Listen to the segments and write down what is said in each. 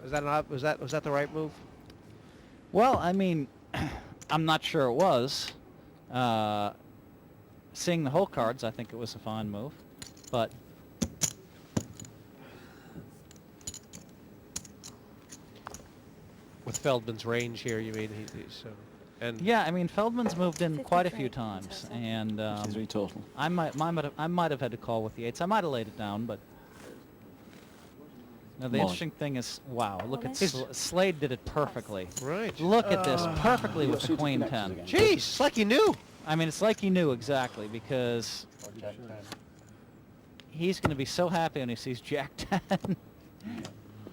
Was that not? Was that the right move? Well, I mean, I'm not sure it was. Seeing the whole cards, I think it was a fine move, but With Feldman's range here, you mean he's and yeah, I mean Feldman's moved in quite a few 53 times, total. and 53 total. I might have had to call with the eights. I might have laid it down, but now the Molly. interesting thing is, wow, look at Molly. Slade did it perfectly. right. Look at this, perfectly Your with the suited queen connectors 10. again. Jeez, it's like you knew. I mean, it's like he knew exactly, because he's going to be so happy when he sees Jack 10.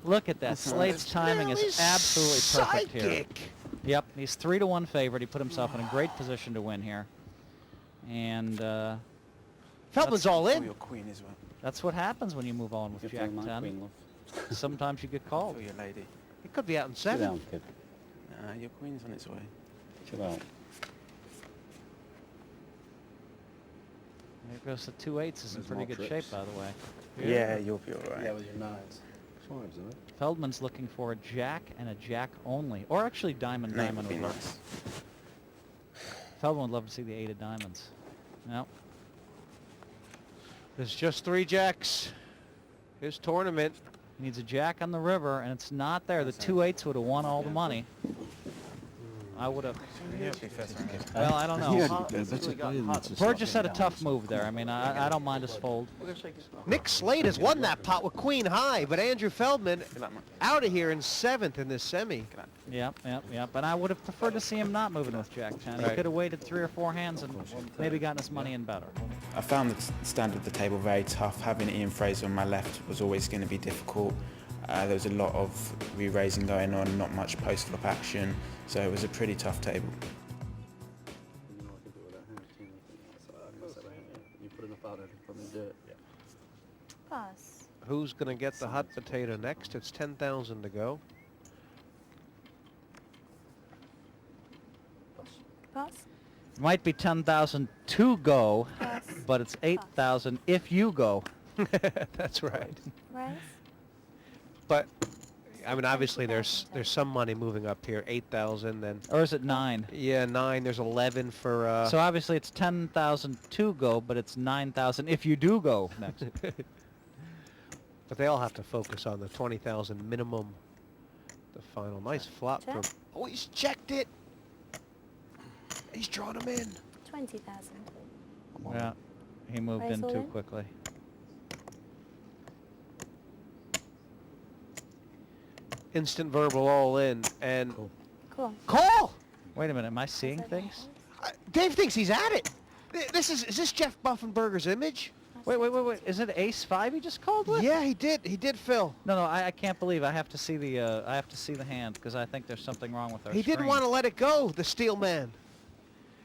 Look at that. Slade's timing is Nearly absolutely perfect here. psychic. Yep, he's 3-1 favorite. He put himself in a great position to win here. And Feldman's all For in. your queen as well. that's what happens when you move on with You're Jack playing my 10. queen, love. Sometimes you get called. For your lady. He could be out in Sit 7. down, kid. Your queen's on its way. Chill out. There goes the 2-8s. Is in There's pretty more good trips. shape, by the way. Yeah, you'll be alright. Yeah, with your nines. Fives, isn't it? Feldman's looking for a jack and a jack only. Or actually diamond, Name diamond would be would work. nice. Feldman would love to see the 8 of diamonds. No. There's just 3 jacks. His tournament. He needs a jack on the river, and it's not there. The 2-8s would have won all the money. I would have. Well, I don't know. Burgess had a tough move there. I mean, I don't mind his fold. Nick Slade has won that pot with queen high, but Andrew Feldman out of here in 7th in this semi. Yep. And I would have preferred to see him not moving with Jack 10. He Right. could have waited 3 or 4 hands and maybe gotten his money in better. I found the standard of the table very tough. Having Ian Fraser on my left was always going to be difficult. There was a lot of re-raising going on, not much post-flop action, so it was a pretty tough table. You know, I can do it with that hand, too. I can set a hand. You put enough out there to probably do it. Yeah. Pass. Who's going to get the hot potato next? It's 10,000 to go. Pass. It might be 10,000 to go, Pass. but it's 8,000 if you go. That's right. Raise. But I mean, obviously there's some money moving up here. 8,000, then Or is it 9? yeah, 9. There's 11 for. So obviously it's 10,000 to go, but it's 9,000 if you do go next. But they all have to focus on the 20,000 minimum. The final nice flop Check. from. Oh, he's checked it. He's drawn him in. 20,000. Yeah, he moved Raise in all too in? quickly. Instant verbal all in and Cool. call. Wait a minute, am I seeing things? Dave thinks he's at it. This is this Jeff Buffenberger's image? Wait. Is it Ace 5 he just called with? Yeah, he did. He did, Phil. No, I can't believe I have to see the hand because I think there's something wrong with our He didn't screen. want to let it go, the steel man.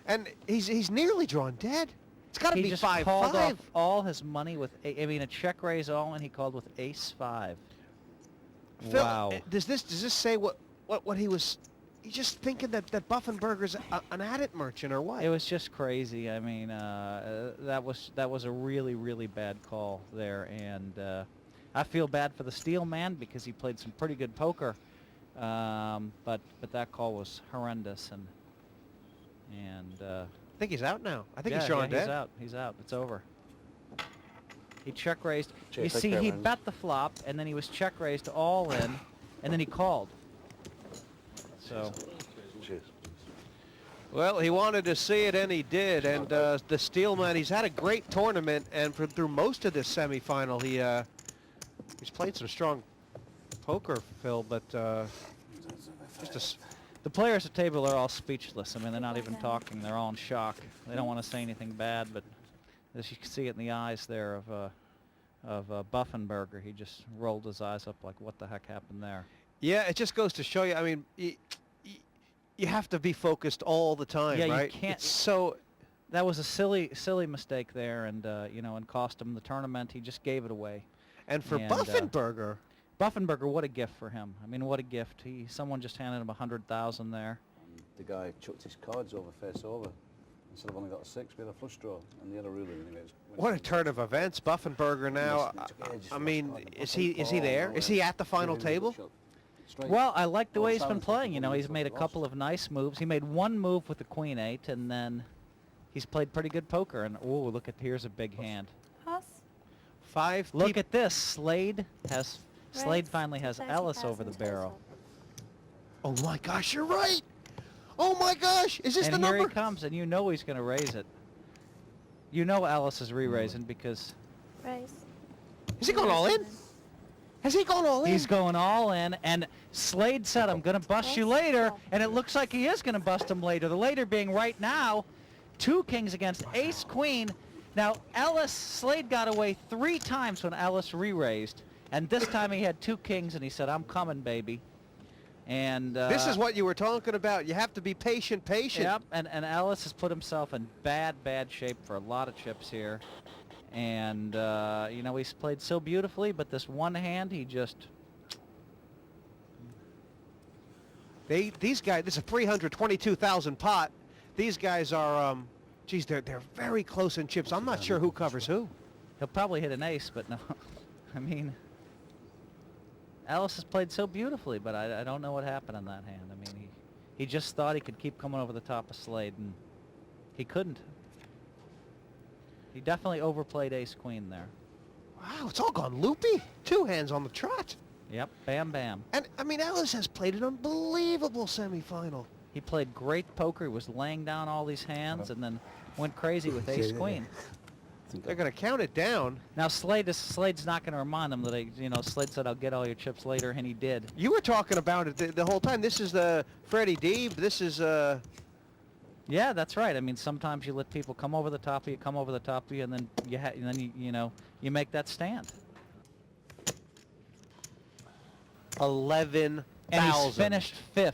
And he's nearly drawn dead. It's got to He be just 5-5. called off all his money with I mean a check raise all, and he called with Ace 5. Phil, Wow. does this say what he was? He's just thinking that Buffenberger's an adit merchant or what? It was just crazy. I mean, that was a really bad call there, and I feel bad for the steel man because he played some pretty good poker, but that call was horrendous, and I think he's out now. I think yeah, he's drawn dead. he's out. He's out. It's over. He check raised. Jay, You take see, care, he man. bet the flop, and then he was check raised all in, and then he called. So. Cheers. Well, he wanted to see it, and he did. And the Steelman, he's had a great tournament, and through most of this semifinal, he's played some strong poker, Phil. But The players at the table are all speechless. I mean, they're not even talking. They're all in shock. They don't want to say anything bad, but as you can see it in the eyes there of Buffenberger, he just rolled his eyes up like, what the heck happened there? yeah, it just goes to show you. I mean, you have to be focused all the time, Yeah, you right? can't- It's so That was a silly mistake there, and and cost him the tournament. He just gave it away. and for And, Buffenberger. Buffenberger, what a gift for him. I mean, what a gift. Someone just handed him 100,000 there. The guy chucked his cards over face over. Instead of only got a 6, we had a flush draw. And the other ruler anyway. What a turn of events, Buffenberger now. It took ages I for mean, that card. is he there? Is he at the final table? Straight. Well, I like the Well, way he's been sounds like playing. the You know, one he's he's made a got the couple of nice moves. He made one move with the Queen 8, and then he's played pretty good poker. And oh, look at here's a big hand. Pass. 5 Look peop- at this. Slade Raise. finally has Ellis over the 30,000 barrel. Oh my gosh, you're right. Oh my gosh, is this And the here number? he comes, and you know he's going to raise it. You know Ellis is re-raising because Raise. Is he going all in? Has he gone all in? he's going all in, and Slade said, I'm going to bust you later, and it looks like he is going to bust him later. The later being right now, 2 kings against ace queen. Now, Slade got away 3 times when Ellis re-raised, and this time he had 2 kings, and he said, I'm coming, baby. And This is what you were talking about. You have to be patient. Yep, and Ellis has put himself in bad shape for a lot of chips here. And, you know, he's played so beautifully, but this one hand, he just... These guys, this is a 322,000 pot. These guys are, geez, they're very close in chips. I'm not sure who covers who. He'll probably hit an ace, but no. I mean, Ellis has played so beautifully, but I don't know what happened on that hand. I mean, he just thought he could keep coming over the top of Slade, and he couldn't. He definitely overplayed ace-queen there. Wow, it's all gone loopy. 2 hands on the trot. Yep, bam, bam. And, I mean, Ellis has played an unbelievable semifinal. He played great poker. He was laying down all these hands and then went crazy with ace-queen. They're going to count it down. Now, Slade's not going to remind him that, you know, Slade said, I'll get all your chips later, and he did. You were talking about it the whole time. This is the Freddie Deeb. This is, Yeah, that's right. I mean, sometimes you let people come over the top of you, and then you know, you make that stand. 11,000. And he's finished 5th.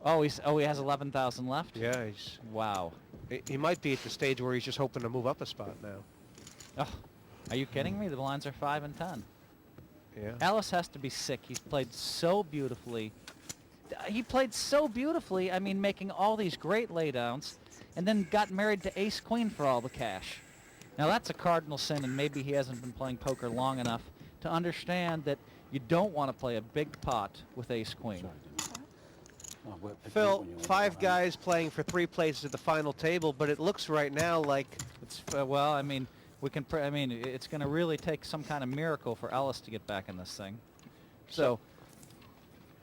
Oh, he has 11,000 left. Yeah, Wow. he might be at the stage where he's just hoping to move up a spot now. Oh, are you kidding me? The blinds are 5 and 10. Yeah. Ellis has to be sick. He's played so beautifully. He played so beautifully, I mean, making all these great laydowns, and then got married to ace-queen for all the cash. Now, that's a cardinal sin, and maybe he hasn't been playing poker long enough to understand that you don't want to play a big pot with ace-queen. Phil, 5 guys playing for 3 places at the final table, but it looks right now like It's well, I mean, it's going to really take some kind of miracle for Ellis to get back in this thing. So,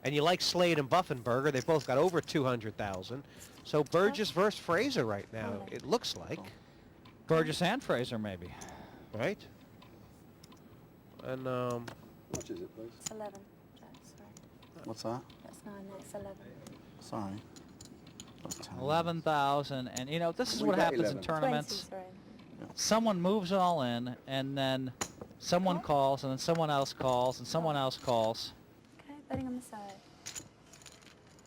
and you like Slade and Buffenberger. They've both got over 200,000. So Burgess versus Fraser right now, it looks like. Burgess and Fraser, maybe. Right? And, How much is it, please? It's 11. Jack, sorry. What's that? That's 9, it's 11. Sorry. That's 10. 11,000, and you know, this is We what bet happens 11. in tournaments. 20, sorry. Someone moves all in, and then someone Okay. calls, and then someone else calls, and someone else calls. Okay, betting on the side.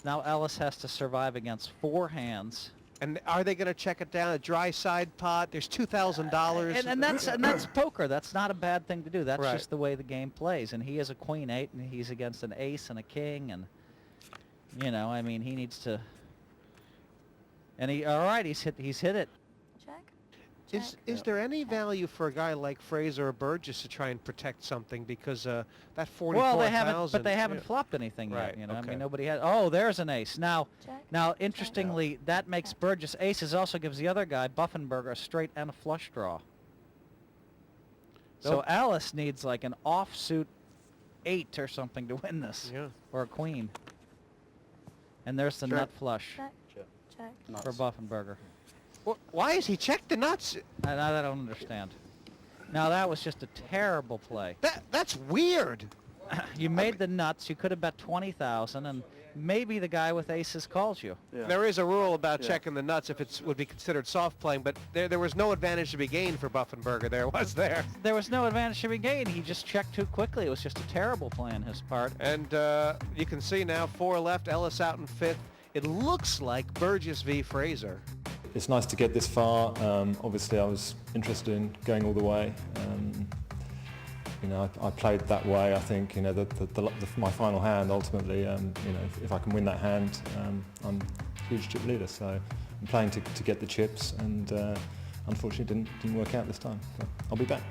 Now Ellis has to survive against 4 hands. and are they going to check it down? A dry side pot? There's $2,000. And that's poker. That's not a bad thing to do. That's Right. just the way the game plays. And he has a queen 8, and he's against an ace and a king, and you know, I mean, he needs to. And all right, he's hit it. Check. Is there any value for a guy like Fraser or Burgess to try and protect something because that 44,000? Well, they haven't, but they haven't yeah. flopped anything Right, yet. You know, I okay. mean, nobody has. Oh, there's an ace. Now, Check. interestingly, that makes Burgess aces. Also gives the other guy Buffenberger a straight and a flush draw. So Ellis needs like an offsuit 8 or something to win this, Yeah. or a queen. And there's the Sure. nut flush Check. Check. Nuts. for Buffenberger. Why is he checked the nuts? I don't understand. Now that was just a terrible play. That's weird. You made the nuts. You could have bet 20,000, and maybe the guy with aces calls you. Yeah. There is a rule about Yeah. checking the nuts if it would be considered soft playing, but there was no advantage to be gained for Buffenberger. There was there. There was no advantage to be gained. He just checked too quickly. It was just a terrible play on his part. And you can see now 4 left. Ellis out in 5th. It looks like Burgess v. Fraser. It's nice to get this far. Obviously, I was interested in going all the way. You know, I played that way. I think, you know, my final hand ultimately. You know, if I can win that hand, I'm a huge chip leader. So I'm playing to get the chips, and unfortunately, didn't work out this time. But I'll be back.